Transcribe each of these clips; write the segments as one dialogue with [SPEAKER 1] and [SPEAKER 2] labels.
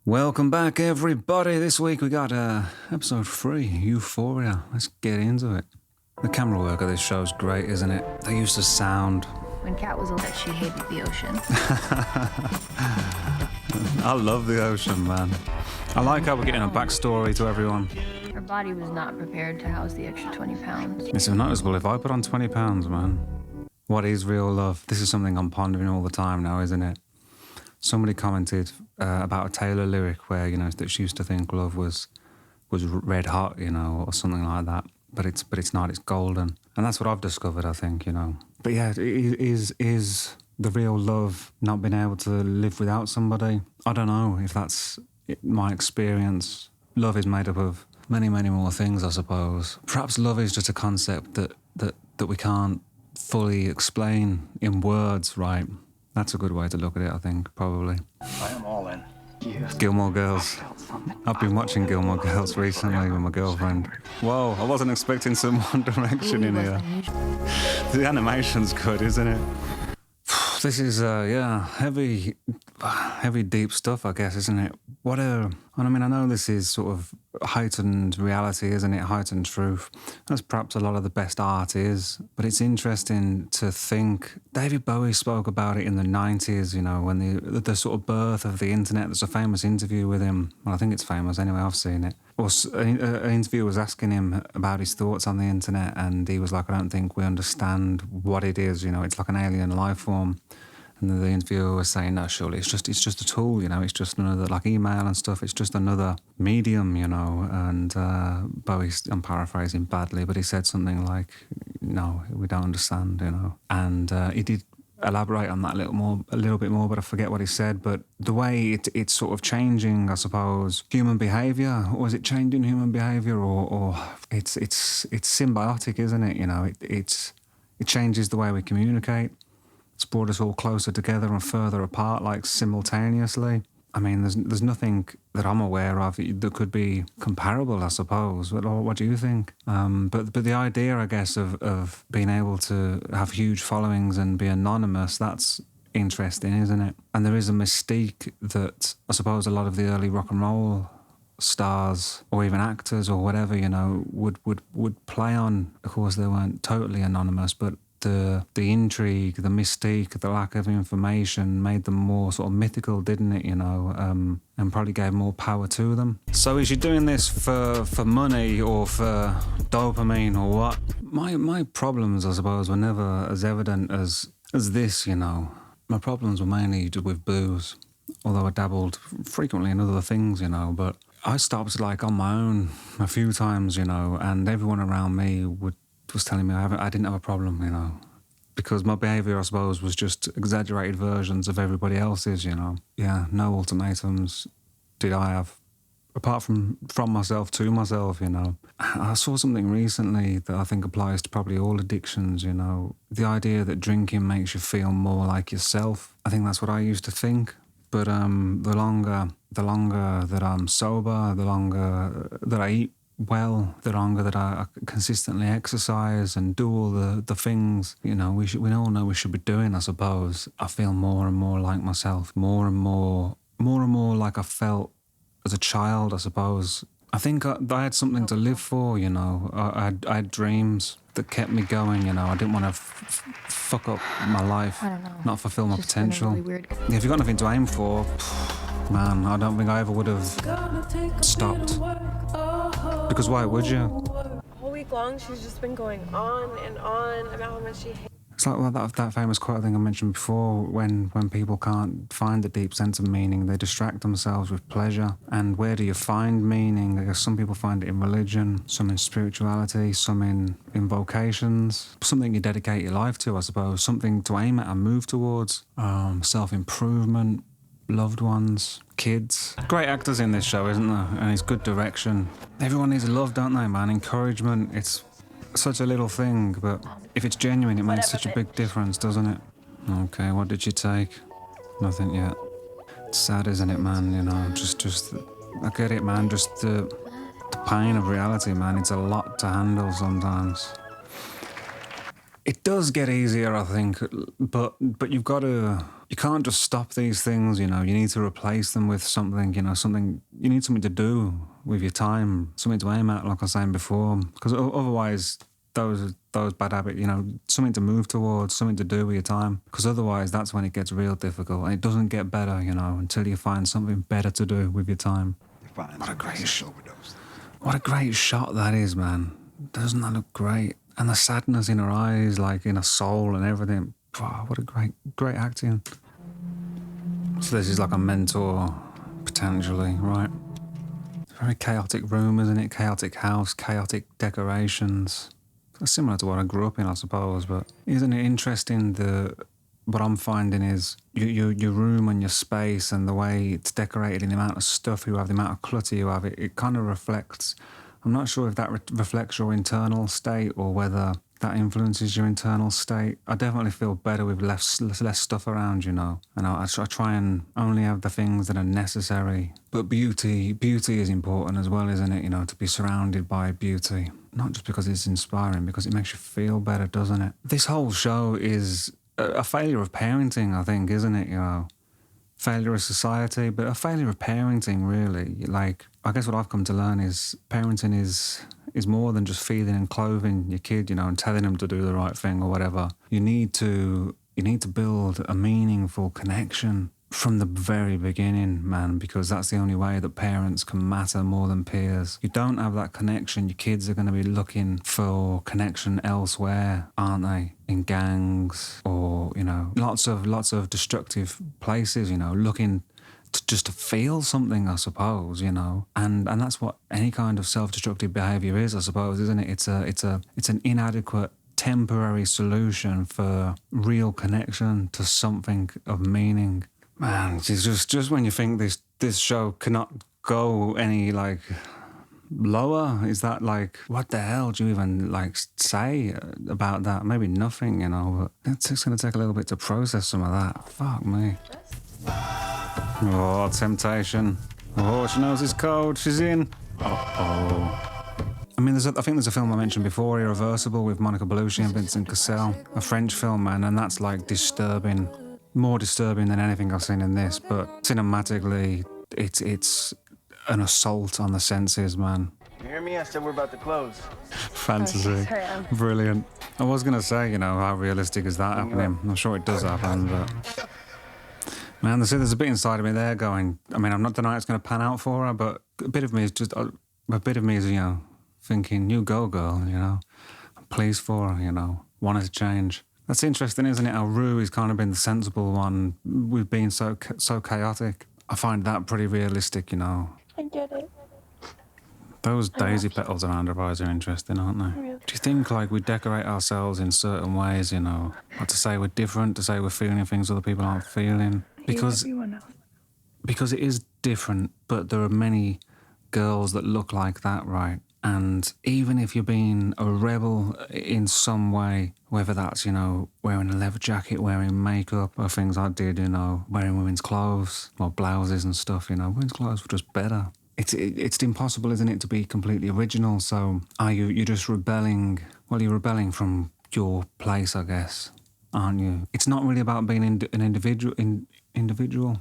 [SPEAKER 1] Welcome back, everybody. This week we got episode 3, Euphoria. Let's get into it. The camera work of this show is great, isn't it? They used the sound.
[SPEAKER 2] When Kat was alive, she hated the ocean.
[SPEAKER 1] I love the ocean, man. I like how we're getting a backstory to everyone.
[SPEAKER 2] Her body was not prepared to house the extra 20 pounds.
[SPEAKER 1] It's noticeable if I put on 20 pounds, man. What is real love? This is something I'm pondering all the time now, isn't it? Somebody commented about a Taylor lyric where, that she used to think love was red hot, or something like that. But it's not, it's golden. And that's what I've discovered, I think, But yeah, is the real love not being able to live without somebody? I don't know if that's my experience. Love is made up of many, many more things, I suppose. Perhaps love is just a concept that we can't fully explain in words, right? That's a good way to look at it, I think, probably.
[SPEAKER 3] I am all in.
[SPEAKER 1] Gilmore Girls. I've been watching Gilmore Girls recently with my girlfriend. Whoa, I wasn't expecting some One Direction in here. The animation's good, isn't it? This is, heavy, deep stuff, I guess, isn't it? I know this is sort of heightened reality, isn't it? Heightened truth. That's perhaps a lot of the best art is. But it's interesting to think. David Bowie spoke about it in the 90s, when the sort of birth of the internet. There's a famous interview with him. Well, I think it's famous anyway, I've seen it. An interviewer was asking him about his thoughts on the internet, and he was like, I don't think we understand what it is, it's like an alien life form. And the interviewer was saying, no, surely it's just a tool, it's just another, like email and stuff, it's just another medium, And Bowie, I'm paraphrasing badly, but he said something like, no, we don't understand, And he did elaborate on that a little bit more, but I forget what he said. But the way it's sort of changing, I suppose, human behaviour, or is it changing human behaviour, or it's symbiotic, isn't it? It changes the way we communicate. It's brought us all closer together and further apart, like simultaneously. I mean, there's nothing that I'm aware of that could be comparable, I suppose. What do you think? But the idea, I guess, of being able to have huge followings and be anonymous, that's interesting, isn't it? And there is a mystique that I suppose a lot of the early rock and roll stars or even actors or whatever, would play on. Of course, they weren't totally anonymous, but the intrigue, the mystique, the lack of information made them more sort of mythical, didn't it, and probably gave more power to them. So is she doing this for money or for dopamine or what? My problems, I suppose, were never as evident as this, My problems were mainly just with booze, although I dabbled frequently in other things, but I stopped on my own a few times, and everyone around me was telling me I didn't have a problem, because my behaviour, I suppose, was just exaggerated versions of everybody else's, Yeah, no ultimatums did I have, apart from myself to myself, I saw something recently that I think applies to probably all addictions, The idea that drinking makes you feel more like yourself. I think that's what I used to think. But the longer that I'm sober, the longer that I eat well, the longer that I consistently exercise and do all the things, we all know we should be doing, I suppose, I feel more and more like myself, more and more like I felt as a child, I suppose. I think I had something to live for, I had dreams that kept me going, I didn't want to fuck up my life,
[SPEAKER 2] I don't know.
[SPEAKER 1] Not fulfill my
[SPEAKER 2] Just
[SPEAKER 1] potential.
[SPEAKER 2] really weird.
[SPEAKER 1] Yeah, if you've got nothing to aim for, man, I don't think I ever would have stopped. Because why would you?
[SPEAKER 4] Whole week long, she's just been going on and on about how much she hates.
[SPEAKER 1] It's like that famous quote I think I mentioned before, when people can't find the deep sense of meaning, they distract themselves with pleasure. And where do you find meaning? I guess some people find it in religion, some in spirituality, some in vocations, something you dedicate your life to, I suppose, something to aim at and move towards, self-improvement, loved ones, kids. Great actors in this show, isn't there? And it's good direction. Everyone needs love, don't they, man? Encouragement, it's such a little thing, but if it's genuine, it makes such a big difference, doesn't it? Okay, what did you take? Nothing yet. It's sad, isn't it, man? Just I get it, man. Just the pain of reality, man. It's a lot to handle sometimes. It does get easier, I think, but you can't just stop these things, you know. You need to replace them with something, you know, you need something to do with your time, something to aim at, like I was saying before, because otherwise those bad habits, you know, something to move towards, something to do with your time, because otherwise that's when it gets real difficult, and it doesn't get better, you know, until you find something better to do with your time. What a great shot that is, man. Doesn't that look great? And the sadness in her eyes, like in her soul and everything. Wow, what a great acting. So this is like a mentor, potentially, right? Very chaotic room, isn't it? Chaotic house, chaotic decorations. Similar to what I grew up in, I suppose, but isn't it interesting what I'm finding is your room and your space and the way it's decorated and the amount of stuff you have, the amount of clutter you have, it kind of reflects. I'm not sure if that reflects your internal state or whether that influences your internal state. I definitely feel better with less stuff around, you know. And I try and only have the things that are necessary. But beauty is important as well, isn't it? You know, to be surrounded by beauty. Not just because it's inspiring, because it makes you feel better, doesn't it? This whole show is a failure of parenting, I think, isn't it? You know, failure of society, but a failure of parenting, really. Like, I guess what I've come to learn is parenting is more than just feeding and clothing your kid, you know, and telling them to do the right thing or whatever. You need to build a meaningful connection from the very beginning, man, because that's the only way that parents can matter more than peers. You don't have that connection, your kids are going to be looking for connection elsewhere, aren't they? In gangs or, you know, lots of destructive places, you know, looking just to feel something, I suppose, you know, and that's what any kind of self-destructive behaviour is, I suppose, isn't it? It's an inadequate temporary solution for real connection to something of meaning. Man, it's just when you think this show cannot go any like lower, is that like, what the hell do you even like say about that? Maybe nothing, you know, but it's going to take a little bit to process some of that. Fuck me. Oh, temptation. Oh, she knows it's cold. She's in. Uh-oh. I mean, I think there's a film I mentioned before, Irreversible, with Monica Bellucci and Vincent Cassel. A French film, man, and that's like disturbing. More disturbing than anything I've seen in this, but cinematically, it's an assault on the senses, man.
[SPEAKER 3] You hear me? I said we're about to close.
[SPEAKER 1] Fantasy. Brilliant. I was going to say, you know, how realistic is that happening? I'm sure it does happen, but... Man, there's a bit inside of me there going, I mean, I'm not denying it's going to pan out for her, but a bit of me is, you know, thinking, you go, girl, you know. I'm pleased for her, you know, wanted to change. That's interesting, isn't it? How Rue has kind of been the sensible one. We've been so chaotic. I find that pretty realistic, you know.
[SPEAKER 4] I get it.
[SPEAKER 1] Those daisy petals around her eyes are interesting, aren't they? Really? Do you think, like, we decorate ourselves in certain ways, you know? Like to say we're different, to say we're feeling things other people aren't feeling? Because it is different, but there are many girls that look like that, right? And even if you're being a rebel in some way, whether that's, you know, wearing a leather jacket, wearing makeup, or things I did, you know, wearing women's clothes, or blouses and stuff, you know, women's clothes were just better. It's impossible, isn't it, to be completely original? So you're just rebelling? Well, you're rebelling from your place, I guess, aren't you? It's not really about being an individual.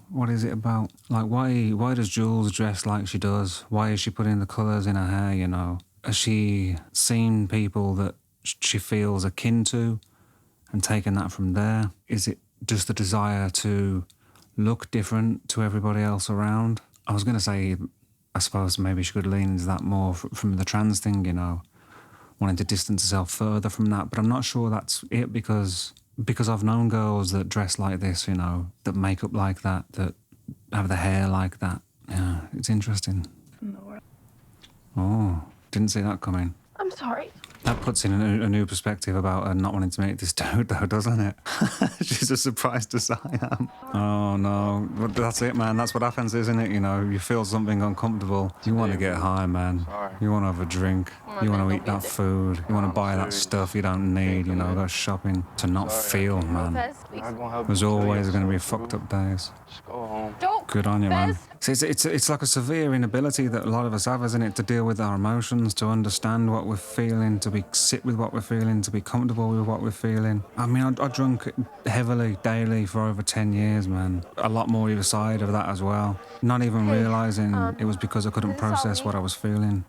[SPEAKER 1] What is it about? Like, why does Jules dress like she does? Why is she putting the colours in her hair, you know? Has she seen people that she feels akin to and taken that from there? Is it just the desire to look different to everybody else around? I was going to say, I suppose maybe she could lean into that more from the trans thing, you know, wanting to distance herself further from that. But I'm not sure that's it, because I've known girls that dress like this, you know, that make up like that have the hair like that. Yeah, it's interesting. Oh, didn't see that coming.
[SPEAKER 4] I'm sorry.
[SPEAKER 1] That puts in a new perspective about her not wanting to meet this dude, though, doesn't it? She's as surprised as I am. Oh, no. But that's it, man. That's what happens, isn't it? You know, you feel something uncomfortable. You want to get high, man. You want to have a drink. You want to eat that food. You want to buy that stuff you don't need, you know, go shopping. To not feel, man. There's always going to be fucked up days.
[SPEAKER 3] Just go home.
[SPEAKER 2] Don't.
[SPEAKER 1] Good on you, man. See, it's like a severe inability that a lot of us have, isn't it, to deal with our emotions, to understand what we're feeling, to sit with what we're feeling, to be comfortable with what we're feeling. I mean, I drunk heavily, daily for over 10 years, man. A lot more either side of that as well. Not even realising it was because I couldn't process what I was feeling.